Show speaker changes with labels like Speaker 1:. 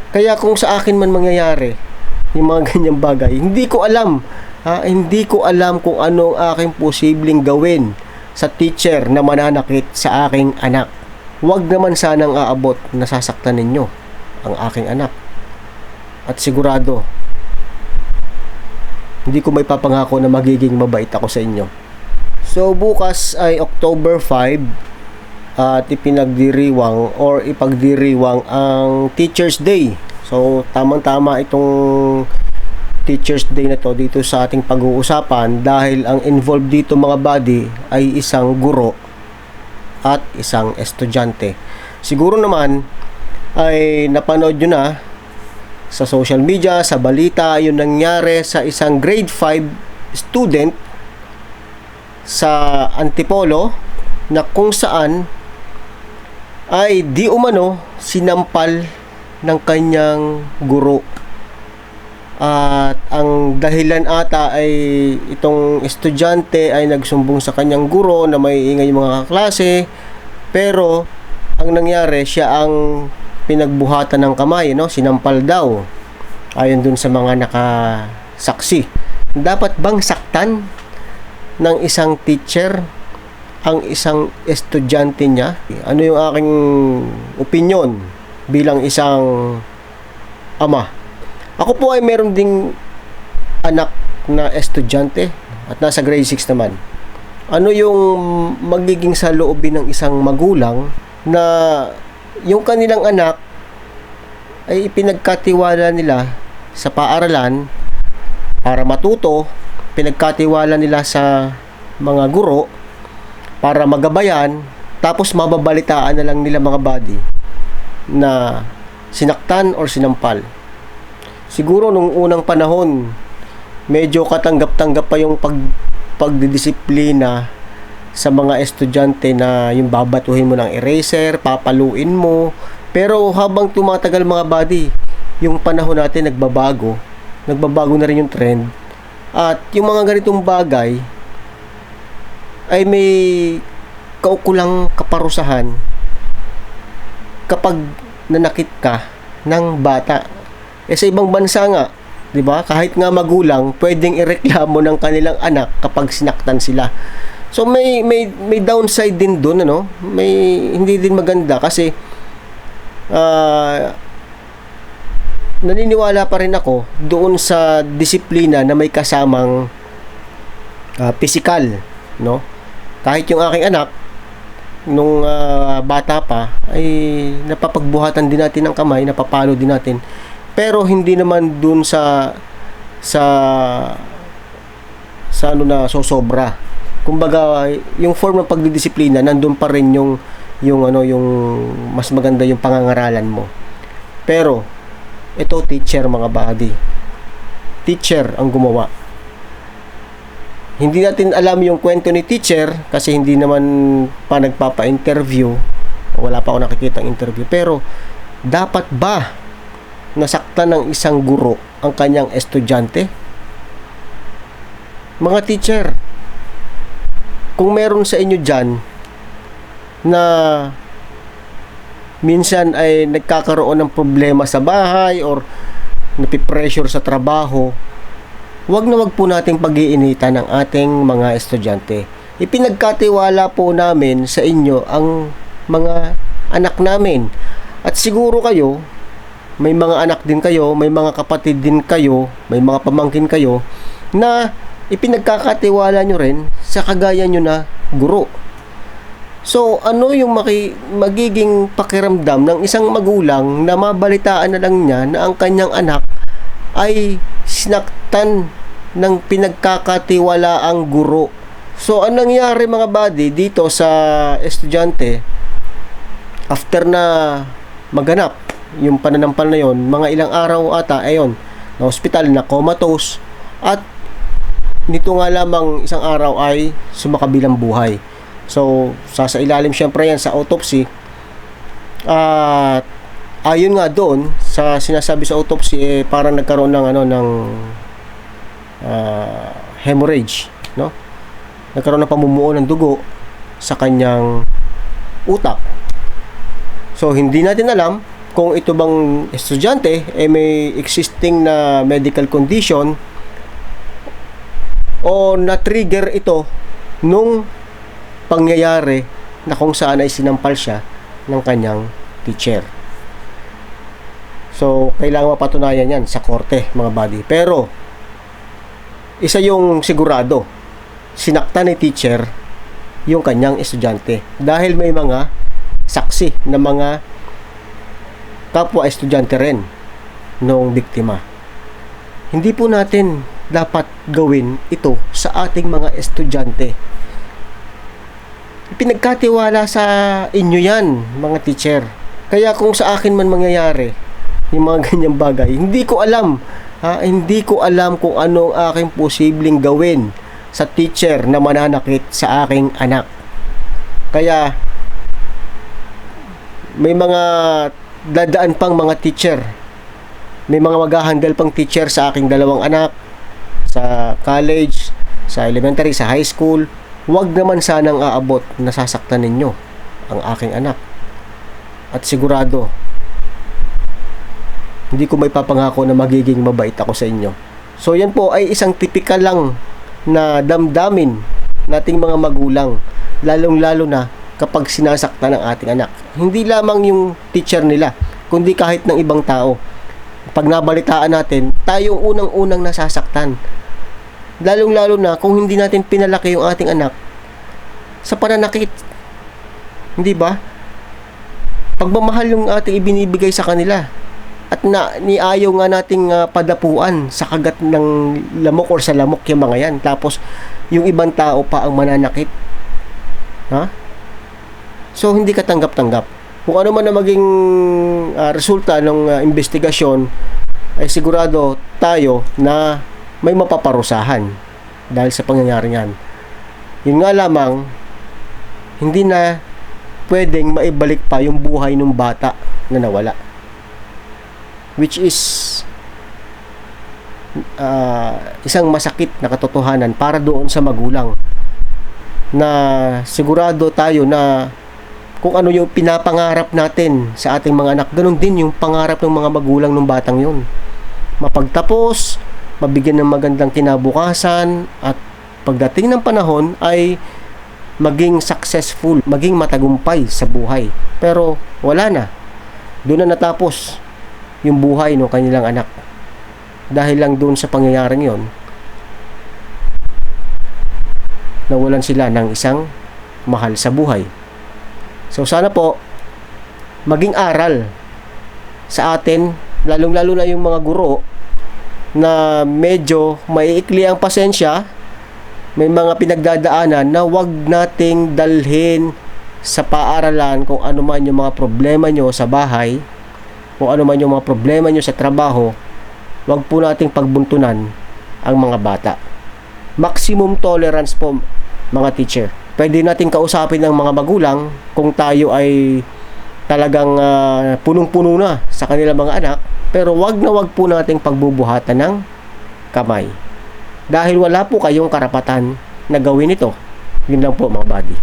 Speaker 1: Kaya kung sa akin man mangyayari yung mga ganyang bagay, hindi ko alam. Hindi ko alam kung ano ang aking posibleng gawin sa teacher na mananakit sa aking anak. Huwag naman sanang aabot na sasaktan ninyo ang aking anak. At sigurado, hindi ko may papangako na magiging mabait ako sa inyo. So bukas ay October 5 at ipinagdiriwang or ipagdiriwang ang Teacher's Day. So tamang-tama itong Teacher's Day na to dito sa ating pag-uusapan dahil ang involved dito mga buddy ay isang guro at isang estudyante. Siguro naman ay napanood nyo na sa social media, sa balita, yung nangyari sa isang grade 5 student sa Antipolo na kung saan ay di umano sinampal ng kanyang guro. At ang dahilan ata ay itong estudyante ay nagsumbong sa kanyang guro na may ingay yung mga kaklase, pero ang nangyari siya ang pinagbuhatan ng kamay, sinampal daw ayon dun sa mga nakasaksi. Dapat bang saktan ng isang teacher ang isang estudyante niya? Ano yung aking opinion bilang isang ama? Ako po ay meron ding anak na estudyante at nasa grade 6 naman. Ano yung magiging saloobin ng isang magulang na yung kanilang anak ay ipinagkatiwala nila sa paaralan para matuto, pinagkatiwala nila sa mga guro para magabayan, tapos mababalitaan na lang nila mga buddy na sinaktan or sinampal. Siguro nung unang panahon, medyo katanggap-tanggap pa yung pagdidisiplina sa mga estudyante na yung babatuhin mo ng eraser, papaluin mo. Pero habang tumatagal mga buddy, yung panahon natin nagbabago na rin yung trend. At yung mga ganitong bagay ay may kaukulang kaparusahan kapag nanakit ka ng bata. Sa ibang bansa nga, 'di ba? Kahit nga magulang, pwedeng ireklamo ng kanilang anak kapag sinaktan sila. So may downside din doon, May hindi din maganda kasi naniniwala pa rin ako doon sa disiplina na may kasamang physical, Kahit yung aking anak nung bata pa ay napapagbuhatan din natin ng kamay, napapalo din natin. Pero hindi naman dun sa sosobra. Kumbaga, yung form ng pagdidisiplina nandun pa rin yung mas maganda yung pangangaralan mo. Pero ito teacher mga buddy. Teacher ang gumawa. Hindi natin alam yung kwento ni teacher kasi hindi naman pa nagpapa-interview. Wala pa ako nakikitang interview. Pero dapat ba nasaktan ng isang guro ang kanyang estudyante? Mga teacher, kung meron sa inyo dyan na minsan ay nagkakaroon ng problema sa bahay or napipressure sa trabaho, wag po nating pag-iinitan ng ating mga estudyante. Ipinagkatiwala po namin sa inyo ang mga anak namin. At siguro kayo, may mga anak din kayo, may mga kapatid din kayo, may mga pamangkin kayo na ipinagkakatiwala nyo rin sa kagaya nyo na guro. So, ano yung magiging pakiramdam ng isang magulang na mabalitaan na lang niya na ang kanyang anak ay sinaktan ng pinagkakatiwalaang guro? So, anong nangyari mga buddy dito sa estudyante after na maganap yung pananampal na yon, mga ilang araw ata ayon na hospital, na comatose, at nito nga lamang isang araw ay sumakabilang buhay. So sasailalim syempre yan sa autopsy. At ayon nga doon sa sinasabi sa autopsy, parang nagkaroon ng hemorrhage, nagkaroon ng pamumuo ng dugo sa kanyang utak. So hindi natin alam kung ito bang estudyante may existing na medical condition o na-trigger ito nung pangyayari na kung saan ay sinampal siya ng kanyang teacher. So, kailangan mapatunayan yan sa korte, mga buddy. Pero, isa yung sigurado, sinaktan ni teacher yung kanyang estudyante. Dahil may mga saksi na mga kapwa estudyante rin noong biktima. Hindi po natin dapat gawin ito sa ating mga estudyante. Pinagkatiwala sa inyo yan, mga teacher. Kaya kung sa akin man mangyayari yung mga ganyang bagay, hindi ko alam. Hindi ko alam kung ano ang aking posibleng gawin sa teacher na mananakit sa aking anak. Kaya may mga dadaan pang mga teacher. May mga maghahandle pang teacher sa aking dalawang anak sa college, sa elementary, sa high school. Huwag naman sanang aabot na sasaktan ninyo ang aking anak. At sigurado, hindi ko may papangako na magiging mabait ako sa inyo. So yan po ay isang tipikal lang na damdamin nating mga magulang, lalong-lalo na kapag sinasaktan ng ating anak. Hindi lamang yung teacher nila, kundi kahit ng ibang tao. Pag nabalitaan natin, tayong unang-unang nasasaktan. Lalong-lalo na kung hindi natin pinalaki yung ating anak sa pananakit. Hindi ba? Pagmamahal yung ating ibinibigay sa kanila. At niayaw nga nating padapuan sa kagat ng lamok or sa lamok yung mga yan. Tapos, yung ibang tao pa ang mananakit. Ha? So, hindi ka tanggap-tanggap. Kung ano man na maging resulta ng investigasyon, ay sigurado tayo na may mapaparusahan dahil sa pangyayari yan. Yun nga lamang, hindi na pwedeng maibalik pa yung buhay ng bata na nawala. Which is isang masakit na katotohanan para doon sa magulang na sigurado tayo na kung ano yung pinapangarap natin sa ating mga anak, ganun din yung pangarap ng mga magulang ng batang yun. Mapagtapos, mabigyan ng magandang kinabukasan, at pagdating ng panahon ay maging successful, maging matagumpay sa buhay. Pero wala na. Doon na natapos yung buhay ng kanilang anak. Dahil lang doon sa pangyayaring yon, nawalan sila ng isang mahal sa buhay. So sana po maging aral sa atin, lalong-lalo na yung mga guro na medyo maiikli ang pasensya, may mga pinagdadaanan na wag nating dalhin sa paaralan kung ano man yung mga problema nyo sa bahay, kung ano man yung mga problema nyo sa trabaho. Wag po nating pagbuntunan ang mga bata. Maximum tolerance po, mga teacher. Pwede natin kausapin ng mga magulang kung tayo ay talagang punong-puno na sa kanilang mga anak, pero wag na wag po nating pagbubuhatan ng kamay. Dahil wala po kayong karapatan na gawin ito. Yun lang po, mga buddy.